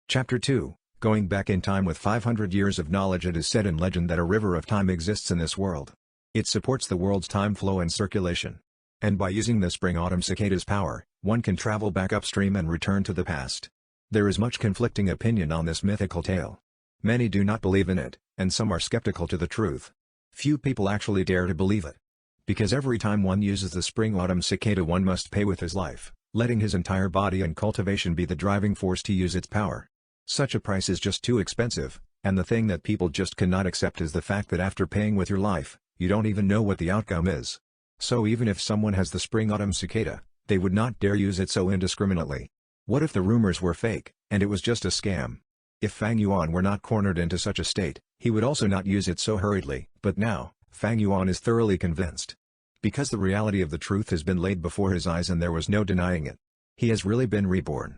Chapter 2, Going back in time with 500 years of knowledge. It is said in legend that a river of time exists in this world. It supports the world's time flow and circulation. And by using the spring-autumn cicada's power, one can travel back upstream and return to the past. There is much conflicting opinion on this mythical tale. Many do not believe in it, and some are skeptical to the truth. Few people actually dare to believe it. Because every time one uses the spring-autumn cicada, one must pay with his life, letting his entire body and cultivation be the driving force to use its power. Such a price is just too expensive, and the thing that people just cannot accept is the fact that after paying with your life, you don't even know what the outcome is. So even if someone has the spring-autumn cicada, they would not dare use it so indiscriminately. What if the rumors were fake, and it was just a scam? If Fang Yuan were not cornered into such a state, he would also not use it so hurriedly. But now, Fang Yuan is thoroughly convinced. Because the reality of the truth has been laid before his eyes and there was no denying it. He has really been reborn.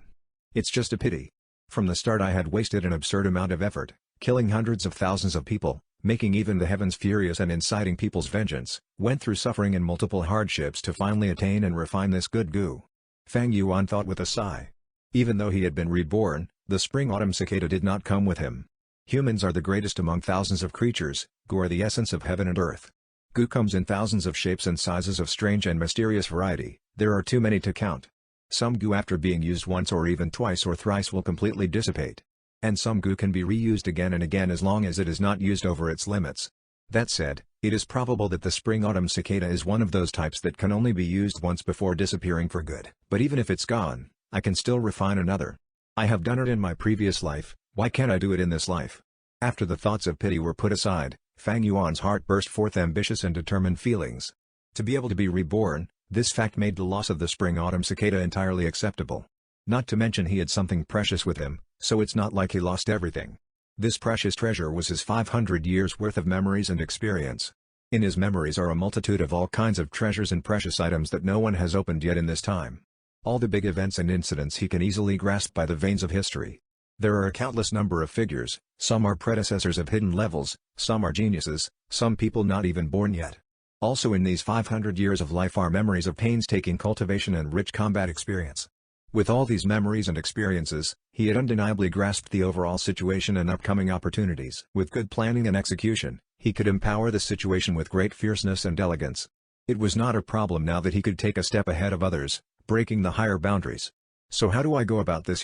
It's just a pity. From the start I had wasted an absurd amount of effort, killing hundreds of thousands of people, making even the heavens furious and inciting people's vengeance, went through suffering and multiple hardships to finally attain and refine this good goo. Fang Yuan thought with a sigh. Even though he had been reborn, the spring-autumn cicada did not come with him. Humans are the greatest among thousands of creatures, goo are the essence of heaven and earth. Goo comes in thousands of shapes and sizes of strange and mysterious variety, there are too many to count. Some goo after being used once or even twice or thrice will completely dissipate. And some goo can be reused again and again as long as it is not used over its limits. That said, it is probable that the spring-autumn cicada is one of those types that can only be used once before disappearing for good. But even if it's gone, I can still refine another. I have done it in my previous life, why can't I do it in this life? After the thoughts of pity were put aside, Fang Yuan's heart burst forth ambitious and determined feelings. To be able to be reborn, this fact made the loss of the spring-autumn cicada entirely acceptable. Not to mention he had something precious with him, so it's not like he lost everything. This precious treasure was his 500 years worth of memories and experience. In his memories are a multitude of all kinds of treasures and precious items that no one has opened yet in this time. All the big events and incidents he can easily grasp by the veins of history. There are a countless number of figures, some are predecessors of hidden levels, some are geniuses, some people not even born yet. Also in these 500 years of life are memories of painstaking cultivation and rich combat experience. With all these memories and experiences, he had undeniably grasped the overall situation and upcoming opportunities. With good planning and execution, he could empower the situation with great fierceness and elegance. It was not a problem now that he could take a step ahead of others, breaking the higher boundaries. So how do I go about this?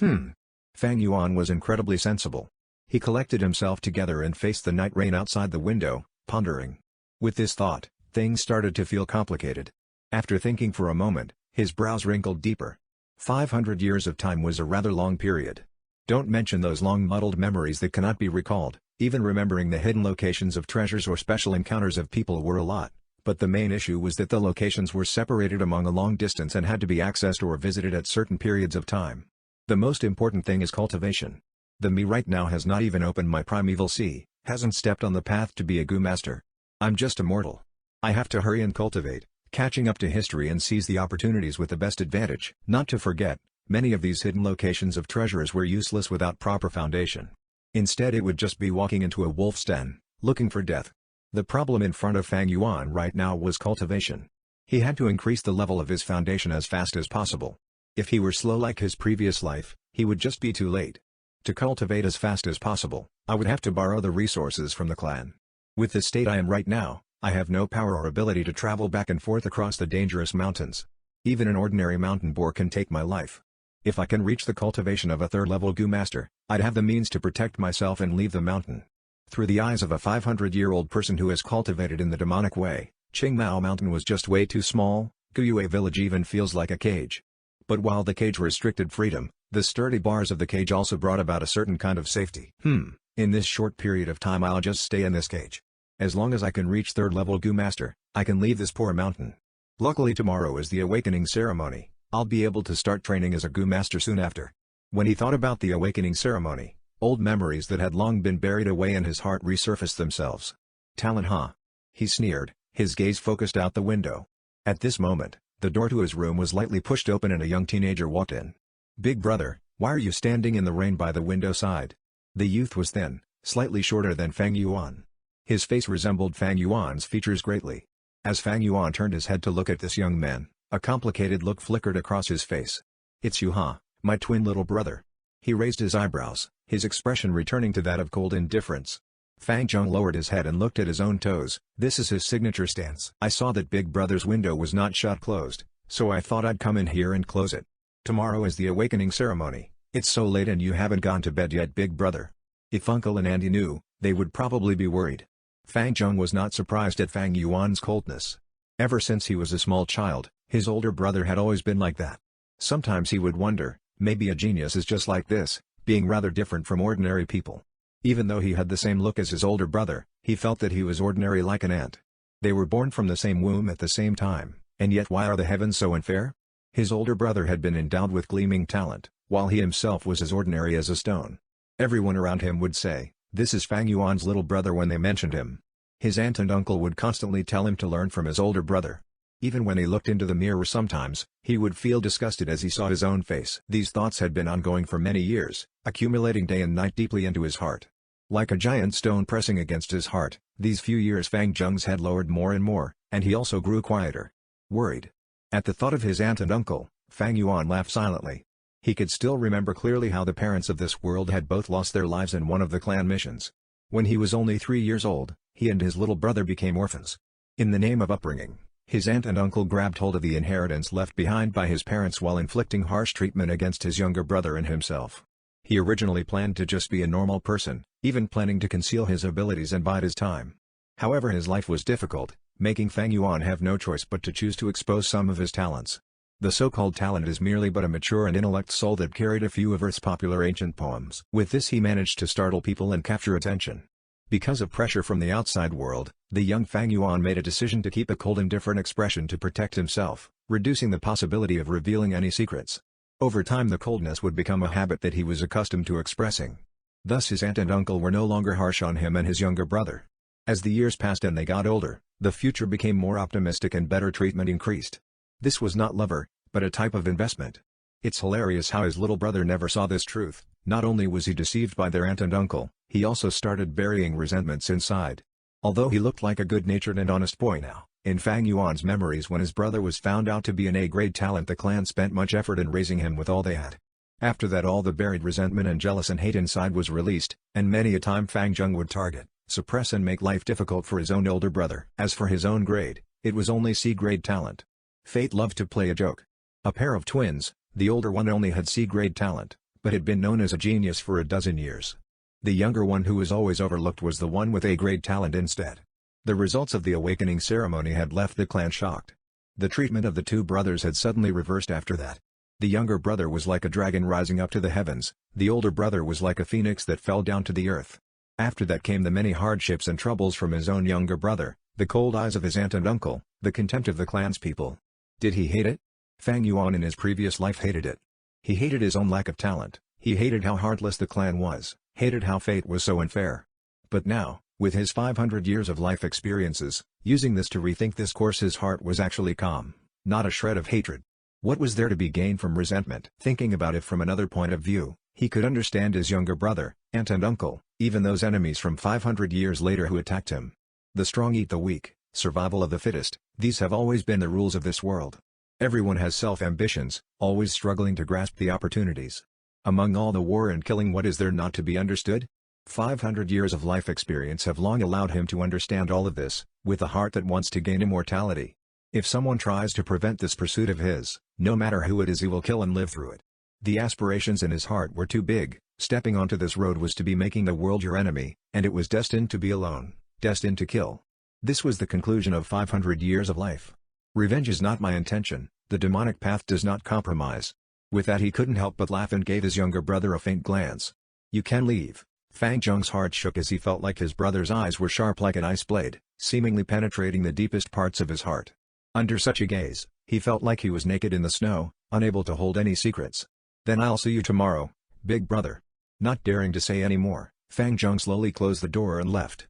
Fang Yuan was incredibly sensible. He collected himself together and faced the night rain outside the window, pondering. With this thought, things started to feel complicated. After thinking for a moment, his brows wrinkled deeper. 500 years of time was a rather long period. Don't mention those long muddled memories that cannot be recalled, even remembering the hidden locations of treasures or special encounters of people were a lot, but the main issue was that the locations were separated among a long distance and had to be accessed or visited at certain periods of time. The most important thing is cultivation. The me right now has not even opened my primeval sea, hasn't stepped on the path to be a goo master. I'm just a mortal. I have to hurry and cultivate, catching up to history and seize the opportunities with the best advantage. Not to forget, many of these hidden locations of treasures were useless without proper foundation. Instead it would just be walking into a wolf's den, looking for death. The problem in front of Fang Yuan right now was cultivation. He had to increase the level of his foundation as fast as possible. If he were slow like his previous life, he would just be too late. To cultivate as fast as possible, I would have to borrow the resources from the clan. With the state I am right now, I have no power or ability to travel back and forth across the dangerous mountains. Even an ordinary mountain boar can take my life. If I can reach the cultivation of a third-level goo master, I'd have the means to protect myself and leave the mountain. Through the eyes of a 500-year-old person who has cultivated in the demonic way, Qingmao Mountain was just way too small. Guyue village even feels like a cage. But while the cage restricted freedom, the sturdy bars of the cage also brought about a certain kind of safety. In this short period of time I'll just stay in this cage. As long as I can reach third-level goo master, I can leave this poor mountain. Luckily tomorrow is the awakening ceremony, I'll be able to start training as a goo master soon after. When he thought about the awakening ceremony, old memories that had long been buried away in his heart resurfaced themselves. Talent huh? He sneered, his gaze focused out the window. At this moment, the door to his room was lightly pushed open and a young teenager walked in. Big brother, why are you standing in the rain by the window side? The youth was thin, slightly shorter than Fang Yuan. His face resembled Fang Yuan's features greatly. As Fang Yuan turned his head to look at this young man, a complicated look flickered across his face. It's you huh, my twin little brother. He raised his eyebrows, his expression returning to that of cold indifference. Fang Zheng lowered his head and looked at his own toes. This is his signature stance. I saw that Big Brother's window was not shut closed, so I thought I'd come in here and close it. Tomorrow is the awakening ceremony. It's so late and you haven't gone to bed yet, Big Brother. If Uncle and Auntie knew, they would probably be worried. Fang Zheng was not surprised at Fang Yuan's coldness. Ever since he was a small child, his older brother had always been like that. Sometimes he would wonder, maybe a genius is just like this, being rather different from ordinary people. Even though he had the same look as his older brother, he felt that he was ordinary like an ant. They were born from the same womb at the same time, and yet why are the heavens so unfair? His older brother had been endowed with gleaming talent, while he himself was as ordinary as a stone. Everyone around him would say, "This is Fang Yuan's little brother" when they mentioned him. His aunt and uncle would constantly tell him to learn from his older brother. Even when he looked into the mirror sometimes, he would feel disgusted as he saw his own face. These thoughts had been ongoing for many years, accumulating day and night deeply into his heart. Like a giant stone pressing against his heart, these few years Fang Zheng's head lowered more and more, and he also grew quieter. Worried. At the thought of his aunt and uncle, Fang Yuan laughed silently. He could still remember clearly how the parents of this world had both lost their lives in one of the clan missions. When he was only 3 years old, he and his little brother became orphans. In the name of upbringing, his aunt and uncle grabbed hold of the inheritance left behind by his parents while inflicting harsh treatment against his younger brother and himself. He originally planned to just be a normal person, even planning to conceal his abilities and bide his time. However, his life was difficult, making Fang Yuan have no choice but to choose to expose some of his talents. The so-called talent is merely but a mature and intellect soul that carried a few of Earth's popular ancient poems. With this he managed to startle people and capture attention. Because of pressure from the outside world, the young Fang Yuan made a decision to keep a cold indifferent expression to protect himself, reducing the possibility of revealing any secrets. Over time the coldness would become a habit that he was accustomed to expressing. Thus his aunt and uncle were no longer harsh on him and his younger brother. As the years passed and they got older, the future became more optimistic and better treatment increased. This was not love, but a type of investment. It's hilarious how his little brother never saw this truth. Not only was he deceived by their aunt and uncle, he also started burying resentments inside. Although he looked like a good-natured and honest boy now, in Fang Yuan's memories when his brother was found out to be an A-grade talent, the clan spent much effort in raising him with all they had. After that all the buried resentment and jealous and hate inside was released, and many a time Fang Zheng would target, suppress and make life difficult for his own older brother. As for his own grade, it was only C-grade talent. Fate loved to play a joke. A pair of twins, the older one only had C-grade talent, but had been known as a genius for a dozen years. The younger one, who was always overlooked, was the one with A-grade talent instead. The results of the awakening ceremony had left the clan shocked. The treatment of the two brothers had suddenly reversed after that. The younger brother was like a dragon rising up to the heavens, the older brother was like a phoenix that fell down to the earth. After that came the many hardships and troubles from his own younger brother, the cold eyes of his aunt and uncle, the contempt of the clan's people. Did he hate it? Fang Yuan in his previous life hated it. He hated his own lack of talent, he hated how heartless the clan was, hated how fate was so unfair. But now, with his 500 years of life experiences, using this to rethink this course, his heart was actually calm, not a shred of hatred. What was there to be gained from resentment? Thinking about it from another point of view, he could understand his younger brother, aunt and uncle, even those enemies from 500 years later who attacked him. The strong eat the weak, survival of the fittest, these have always been the rules of this world. Everyone has self-ambitions, always struggling to grasp the opportunities. Among all the war and killing, what is there not to be understood? 500 years of life experience have long allowed him to understand all of this, with a heart that wants to gain immortality. If someone tries to prevent this pursuit of his, no matter who it is, he will kill and live through it. The aspirations in his heart were too big. Stepping onto this road was to be making the world your enemy, and it was destined to be alone, destined to kill. This was the conclusion of 500 years of life. Revenge is not my intention, the demonic path does not compromise. With that he couldn't help but laugh and gave his younger brother a faint glance. You can leave. Fang Zheng's heart shook as he felt like his brother's eyes were sharp like an ice blade, seemingly penetrating the deepest parts of his heart. Under such a gaze, he felt like he was naked in the snow, unable to hold any secrets. Then I'll see you tomorrow, big brother. Not daring to say any more, Fang Zheng slowly closed the door and left.